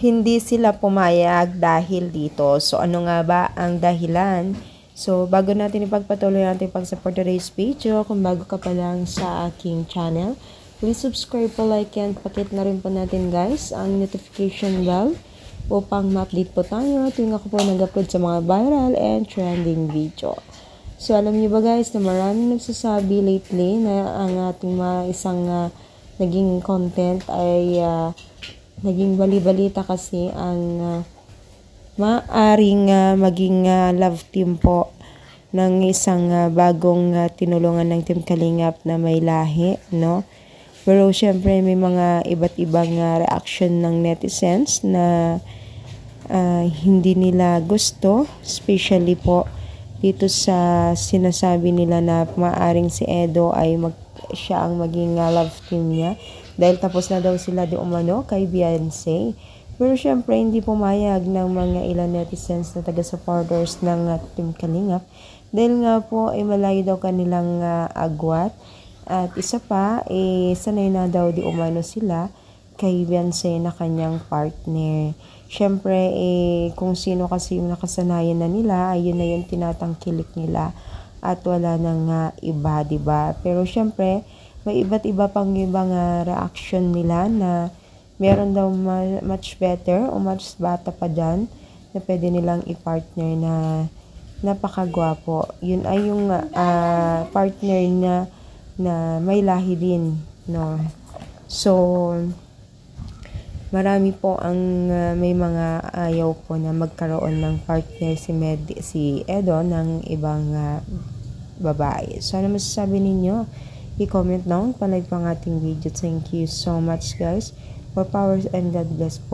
hindi sila pumayag dahil dito. So, ano nga ba ang dahilan? So, bago natin ipagpatuloy natin pag-support today's video, kung bago ka pa lang sa aking channel, please subscribe po, like, and pakit na rin po natin guys ang notification bell upang ma-update po tayo tuwing ako po nag-upload sa mga viral and trending video. So, alam niyo ba guys na maraming nagsasabi lately na ang ating isang naging content ay naging bali-balita kasi ang maaring maging love team po ng isang bagong tinulungan ng Team Kalingap na may lahi, no? Pero syempre may mga iba't ibang reaction ng netizens na hindi nila gusto, especially po dito sa sinasabi nila na maaring si Edo ay siya ang maging love team niya dahil tapos na daw sila di umano kay Beyonce. Pero syempre hindi pumayag ng mga ilan netizens na taga-supporters ng Team Kalingap dahil nga po ay malayo daw kanilang agwat at isa pa sanay na daw di umano sila kay Beyonce na kanyang partner. Syempre kung sino kasi yung nakasanayan na nila, ayun na yung tinatangkilik nila at wala nang iba, diba? Pero syempre may iba't iba pang ibang reaction nila na meron daw much better o much bata pa dyan na pwede nilang i-partner na napakagwapo. Yun ay yung partner na may lahi din, no? So, marami po ang may mga ayaw po na magkaroon ng partner si Edo ng ibang babae. So, ano masasabi ninyo? I-comment down, palike pang ating video. Thank you so much guys. More power and God bless po.